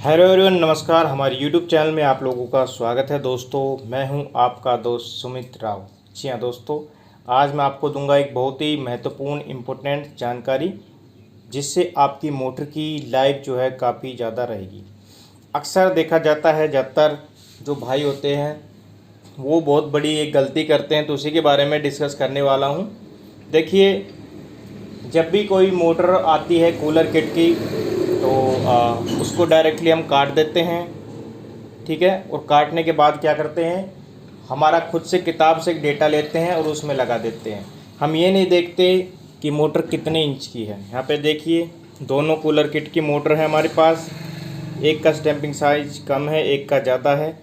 Hello everyone, नमस्कार। हमारे YouTube channel में आप लोगों का स्वागत है। दोस्तों, मैं हूं आपका दोस्त सुमित राव। जी हाँ दोस्तों, आज मैं आपको दूंगा एक बहुत ही महत्वपूर्ण इम्पोर्टेंट जानकारी, जिससे आपकी मोटर की लाइफ जो है काफ़ी ज़्यादा रहेगी। अक्सर देखा जाता है, ज़्यादातर जो भाई होते हैं वो बहुत बड़ी एक गलती करते हैं, तो उसी के बारे में डिस्कस करने वाला हूँ। देखिए, जब भी कोई मोटर आती है कूलर किट की, तो उसको डायरेक्टली हम काट देते हैं, ठीक है। और काटने के बाद क्या करते हैं, हमारा खुद से किताब से डेटा लेते हैं और उसमें लगा देते हैं। हम ये नहीं देखते कि मोटर कितने इंच की है। यहाँ पे देखिए, दोनों कूलर किट की मोटर है हमारे पास। एक का स्टैंपिंग साइज कम है, एक का ज़्यादा है,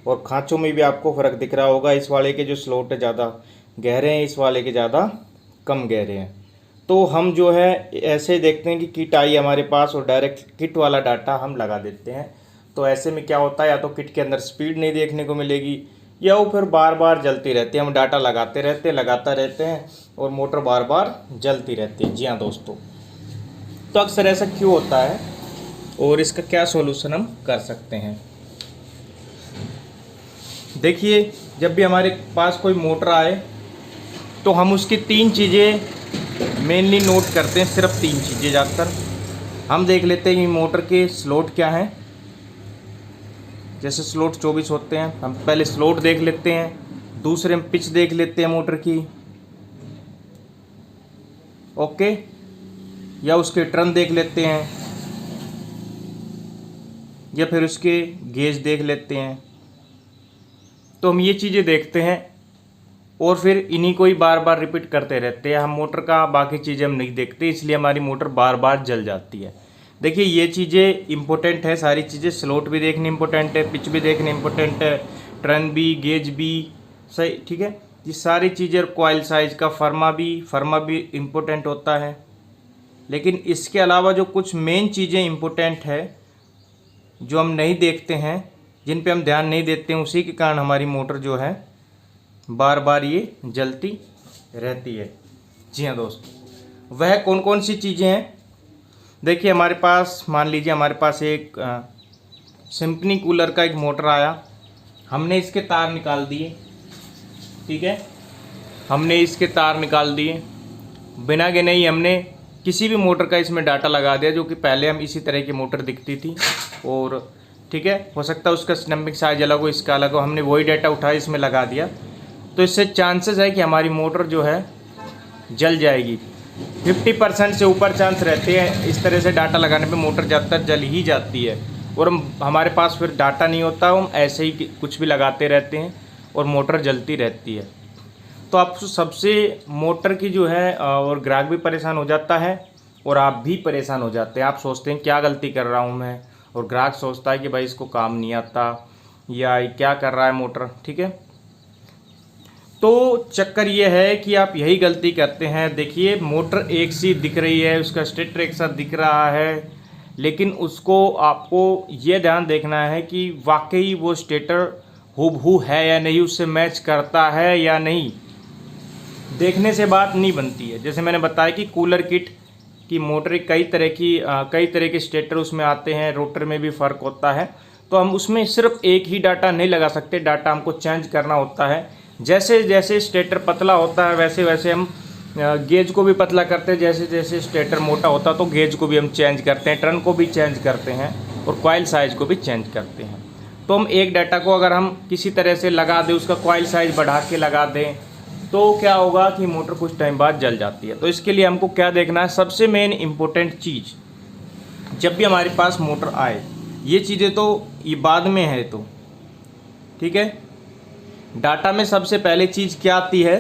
और खाँचों में भी आपको फ़र्क दिख रहा होगा। इस वाले के जो स्लॉट है ज़्यादा गहरे हैं, इस वाले के ज़्यादा कम गहरे हैं। तो हम जो है ऐसे देखते हैं कि किट आई हमारे पास और डायरेक्ट किट वाला डाटा हम लगा देते हैं। तो ऐसे में क्या होता है, या तो किट के अंदर स्पीड नहीं देखने को मिलेगी, या वो फिर बार बार जलती रहती है। हम डाटा लगाते रहते हैं, लगाता रहते हैं, और मोटर बार बार जलती रहती है। जी हाँ दोस्तों, तो अक्सर ऐसा क्यों होता है और इसका क्या सॉल्यूशन हम कर सकते हैं। देखिए, जब भी हमारे पास कोई मोटर आए तो हम उसकी तीन चीज़ें मेनली नोट करते हैं। सिर्फ तीन चीज़ें ज़्यादातर हम देख लेते हैं कि मोटर के स्लॉट क्या हैं। जैसे स्लॉट 24 होते हैं, हम पहले स्लॉट देख लेते हैं। दूसरे हम पिच देख लेते हैं मोटर की, ओके, या उसके टर्न देख लेते हैं, या फिर उसके गेज देख लेते हैं। तो हम ये चीज़ें देखते हैं और फिर इन्हीं को ही बार बार रिपीट करते रहते हैं। हम मोटर का बाकी चीज़ें हम नहीं देखते, इसलिए हमारी मोटर बार बार जल जाती है। देखिए, ये चीज़ें इंपॉर्टेंट है, सारी चीज़ें। स्लॉट भी देखनी इंपॉर्टेंट है, पिच भी देखनी इंपॉर्टेंट है, टर्न भी, गेज भी, सही, ठीक है। ये सारी चीज़ें, कॉइल साइज का फर्मा भी इम्पोर्टेंट होता है। लेकिन इसके अलावा जो कुछ मेन चीज़ें इम्पोर्टेंट है, जो हम नहीं देखते हैं, जिन पे हम ध्यान नहीं देते हैं, उसी के कारण हमारी मोटर जो है बार बार ये जलती रहती है। जी हाँ दोस्तों, वह कौन कौन सी चीज़ें हैं। देखिए, हमारे पास, मान लीजिए हमारे पास एक सिम्फनी कूलर का एक मोटर आया। हमने इसके तार निकाल दिए, ठीक है। हमने इसके तार निकाल दिए, बिना गिने ही हमने किसी भी मोटर का इसमें डाटा लगा दिया, जो कि पहले हम इसी तरह की मोटर दिखती थी। और ठीक है, हो सकता है उसका स्टैंपिंग साइज अलग हो, इसका अलग हो। हमने वही डाटा उठाया, इसमें लगा दिया, तो इससे चांसेस है कि हमारी मोटर जो है जल जाएगी। 50% से ऊपर चांस रहते हैं। इस तरह से डाटा लगाने पे मोटर ज़्यादातर जल ही जाती है। और हमारे पास फिर डाटा नहीं होता, हम ऐसे ही कुछ भी लगाते रहते हैं और मोटर जलती रहती है। तो आप सबसे मोटर की जो है, और ग्राहक भी परेशान हो जाता है और आप भी परेशान हो जाते हैं। आप सोचते हैं क्या गलती कर रहा हूँ मैं, और ग्राहक सोचता है कि भाई इसको काम नहीं आता, या क्या कर रहा है मोटर, ठीक है। तो चक्कर ये है कि आप यही गलती करते हैं। देखिए, मोटर एक सी दिख रही है, उसका स्टेटर एक साथ दिख रहा है, लेकिन उसको आपको ये ध्यान देखना है कि वाकई वो स्टेटर हूबहू है या नहीं, उससे मैच करता है या नहीं। देखने से बात नहीं बनती है। जैसे मैंने बताया कि कूलर किट की मोटर कई तरह के स्टेटर उसमें आते हैं, रोटर में भी फ़र्क होता है। तो हम उसमें सिर्फ एक ही डाटा नहीं लगा सकते, डाटा हमको चेंज करना होता है। जैसे जैसे स्टेटर पतला होता है, वैसे वैसे हम गेज को भी पतला करते हैं। जैसे जैसे स्टेटर मोटा होता है, तो गेज को भी हम चेंज करते हैं, टर्न को भी चेंज करते हैं, और कॉइल साइज को भी चेंज करते हैं। तो हम एक डाटा को अगर हम किसी तरह से लगा दें, उसका कॉइल साइज बढ़ा के लगा दें, तो क्या होगा कि मोटर कुछ टाइम बाद जल जाती है। तो इसके लिए हमको क्या देखना है, सबसे मेन इम्पोर्टेंट चीज़, जब भी हमारे पास मोटर आए, ये चीज़ें तो ये बाद में है, तो ठीक है। डाटा में सबसे पहले चीज़ क्या आती है,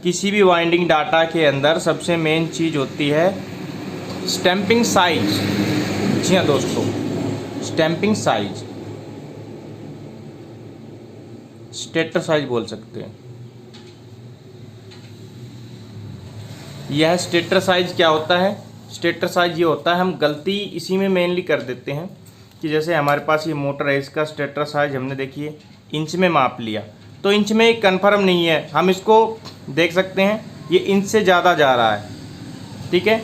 किसी भी वाइंडिंग डाटा के अंदर सबसे मेन चीज़ होती है स्टैंपिंग साइज। जी हाँ दोस्तों, स्टैंपिंग साइज, स्टेटर साइज बोल सकते हैं। यह स्टेटर साइज क्या होता है, स्टेटर साइज ये होता है, हम गलती इसी में मेनली कर देते हैं कि जैसे हमारे पास ये मोटर है, इसका स्टेटर साइज हमने देखिए इंच में माप लिया, तो इंच में कंफर्म नहीं है। हम इसको देख सकते हैं, ये इंच से ज़्यादा जा रहा है, ठीक है।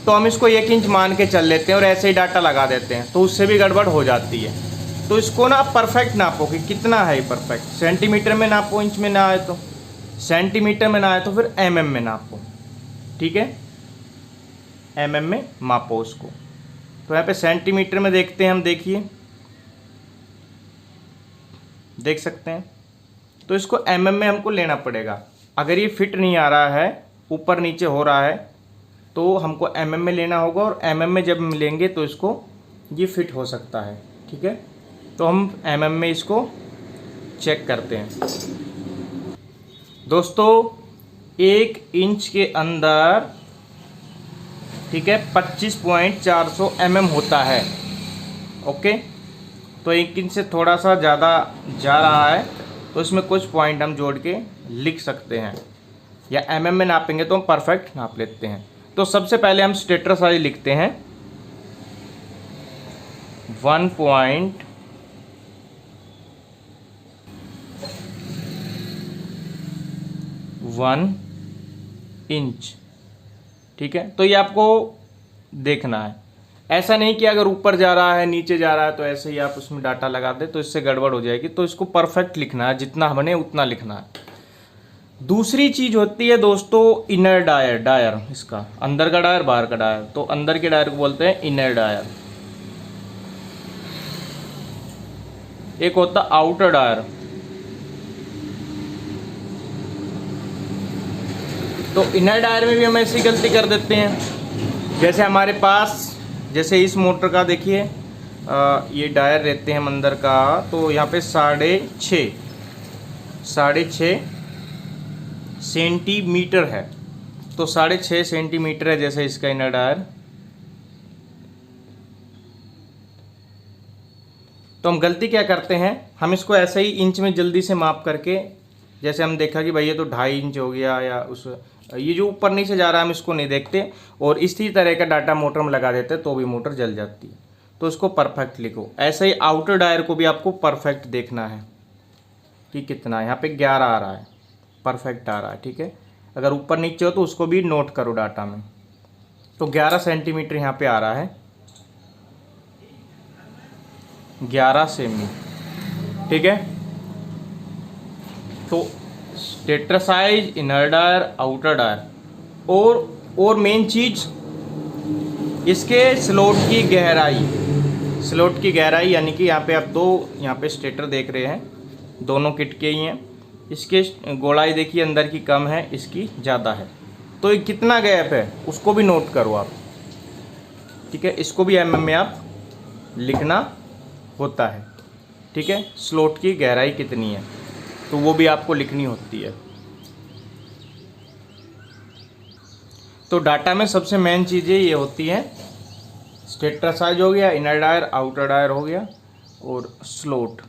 तो हम इसको 1 इंच मान के चल लेते हैं और ऐसे ही डाटा लगा देते हैं, तो उससे भी गड़बड़ हो जाती है। तो इसको ना आप परफेक्ट नापो कि कितना है परफेक्ट, सेंटीमीटर में नापो, इंच में ना आए तो सेंटीमीटर में ना आए तो फिर mm में नापो, ठीक है, mm में मापो उसको। तो यहाँ पे सेंटीमीटर में देखते हैं हम, देखिए देख सकते हैं। तो इसको mm में हमको लेना पड़ेगा। अगर ये फिट नहीं आ रहा है, ऊपर नीचे हो रहा है, तो हमको mm में लेना होगा, और mm में जब मिलेंगे तो इसको ये फिट हो सकता है, ठीक है। तो हम mm में इसको चेक करते हैं। दोस्तों 1 इंच के अंदर, ठीक है, 25.400 mm होता है, ओके। तो 1 इंच से थोड़ा सा ज़्यादा जा रहा है, तो इसमें कुछ पॉइंट हम जोड़ के लिख सकते हैं, या mm में नापेंगे तो हम परफेक्ट नाप लेते हैं। तो सबसे पहले हम स्टेटर साइज लिखते हैं 1.1 इंच, ठीक है। तो ये आपको देखना है, ऐसा नहीं कि अगर ऊपर जा रहा है नीचे जा रहा है तो ऐसे ही आप उसमें डाटा लगा दे, तो इससे गड़बड़ हो जाएगी। तो इसको परफेक्ट लिखना है, जितना बने उतना लिखना है। दूसरी चीज होती है दोस्तों इनर डायर, डायर इसका अंदर का डायर बाहर का डायर, तो अंदर के डायर को बोलते हैं इनर डायर। एक होता आउटर डायर। तो इनर डायर में भी हम ऐसी गलती कर देते हैं, जैसे हमारे पास, जैसे इस मोटर का देखिए ये डायर रहते हैं हम अंदर का, तो यहाँ पे 6.5 सेंटीमीटर है, तो 6.5 सेंटीमीटर है जैसे इसका इनर डायर। तो हम गलती क्या करते हैं, हम इसको ऐसे ही इंच में जल्दी से माप करके, जैसे हम देखा कि भाई ये तो 2.5 इंच हो गया, या उस ये जो ऊपर नीचे जा रहा है हम इसको नहीं देखते, और इसी तरह का डाटा मोटर में लगा देते हैं, तो भी मोटर जल जाती है। तो इसको परफेक्ट लिखो। ऐसे ही आउटर डायर को भी आपको परफेक्ट देखना है कि कितना है। यहाँ पे 11 आ रहा है, परफेक्ट आ रहा है, ठीक है। अगर ऊपर नीचे हो तो उसको भी नोट करो डाटा में। तो 11 सेंटीमीटर यहाँ पे आ रहा है, 11 सेमी, ठीक है। तो stator size, inner dia, outer dia, और मेन चीज इसके स्लॉट की गहराई। स्लॉट की गहराई यानी कि यहाँ पे आप यहाँ पे स्टेटर देख रहे हैं, दोनों किट के ही हैं। इसके गोलाई देखिए अंदर की कम है, इसकी ज़्यादा है, तो ये कितना गैप है उसको भी नोट करो आप, ठीक है। इसको भी mm में आप लिखना होता है, ठीक है। स्लॉट की गहराई कितनी है तो वो भी आपको लिखनी होती है। तो डाटा में सबसे मेन चीज़ें ये होती हैं, स्टेटर साइज हो गया, इनर डायर, आउटर डायर हो गया, और स्लॉट।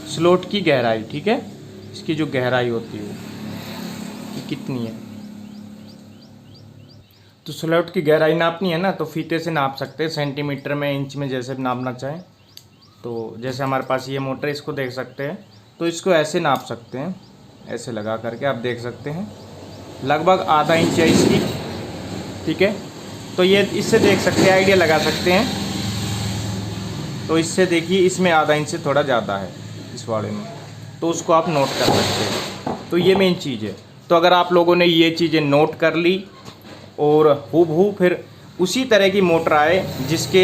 स्लॉट की गहराई, ठीक है, इसकी जो गहराई होती है वो कितनी है। तो स्लॉट की गहराई नापनी है ना, तो फीते से नाप सकते हैं, सेंटीमीटर में, इंच में, जैसे नापना चाहें। तो जैसे हमारे पास ये मोटर, इसको देख सकते हैं, तो इसको ऐसे नाप सकते हैं, ऐसे लगा करके आप देख सकते हैं, लगभग आधा इंच है इसकी, ठीक है। तो ये इससे देख सकते हैं, आइडिया लगा सकते हैं। तो इससे देखिए, इसमें आधा इंच से थोड़ा ज़्यादा है इस वाले में, तो उसको आप नोट कर सकते हैं। तो ये मेन चीज़ है। तो अगर आप लोगों ने ये चीज़ें नोट कर ली, और हूबहू फिर उसी तरह की मोटर आए जिसके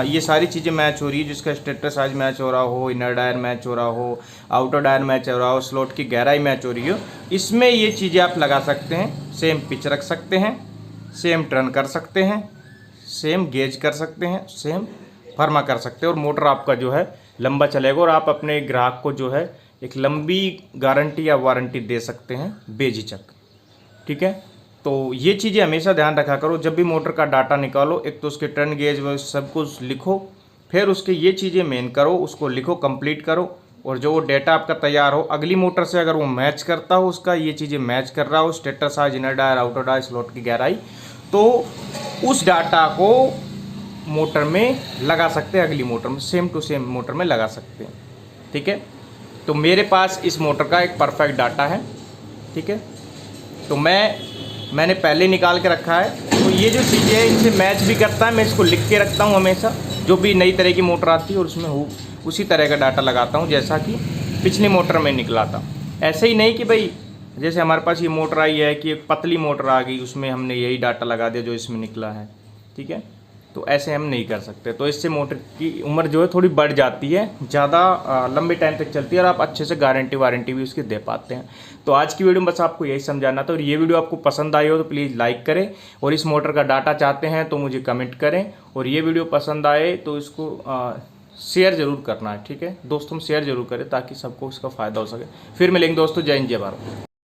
ये सारी चीज़ें मैच हो रही है, जिसका स्टेटर साइज मैच हो रहा हो, इनर डायर मैच हो रहा हो, आउटर डायर मैच हो रहा हो, स्लॉट की गहराई मैच हो रही हो, इसमें ये चीज़ें आप लगा सकते हैं। सेम पिच रख सकते हैं, सेम टर्न कर सकते हैं, सेम गेज कर सकते हैं, सेम फर्मा कर सकते हैं, और मोटर आपका जो है लंबा चलेगा, और आप अपने ग्राहक को जो है एक लंबी गारंटी या वारंटी दे सकते हैं बेझिझक, ठीक है। तो ये चीज़ें हमेशा ध्यान रखा करो, जब भी मोटर का डाटा निकालो, एक तो उसके टर्न गेज वो सब कुछ लिखो, फिर उसके ये चीज़ें मेन करो, उसको लिखो, कंप्लीट करो, और जो वो डेटा आपका तैयार हो, अगली मोटर से अगर वो मैच करता हो, उसका ये चीज़ें मैच कर रहा हो, stator size, inner dia, outer dia, slot की गहराई, तो उस डाटा को मोटर में लगा सकते हैं, अगली मोटर में सेम टू सेम मोटर में लगा सकते हैं, ठीक है। तो मेरे पास इस मोटर का एक परफेक्ट डाटा है, ठीक है। तो मैंने पहले निकाल के रखा है। तो ये जो चीज़ें हैं इनसे मैच भी करता है, मैं इसको लिख के रखता हूँ हमेशा। जो भी नई तरह की मोटर आती है और उसमें उसी तरह का डाटा लगाता हूँ जैसा कि पिछली मोटर में निकला था। ऐसे ही नहीं कि भाई जैसे हमारे पास ये मोटर आई है कि एक पतली मोटर आ गई, उसमें हमने यही डाटा लगा दिया जो इसमें निकला है, ठीक है। तो ऐसे हम नहीं कर सकते। तो इससे मोटर की उम्र जो है थोड़ी बढ़ जाती है, ज़्यादा लंबे टाइम तक चलती है और आप अच्छे से गारंटी वारंटी भी उसकी दे पाते हैं। तो आज की वीडियो में बस आपको यही समझाना था। और ये वीडियो आपको पसंद आई हो तो प्लीज़ लाइक करें, और इस मोटर का डाटा चाहते हैं तो मुझे कमेंट करें, और ये वीडियो पसंद आए तो इसको शेयर ज़रूर करना है, ठीक है। दोस्तों शेयर ज़रूर करें ताकि सबको इसका फ़ायदा हो सके। फिर मिलेंगे दोस्तों, जय हिंद जय भारत।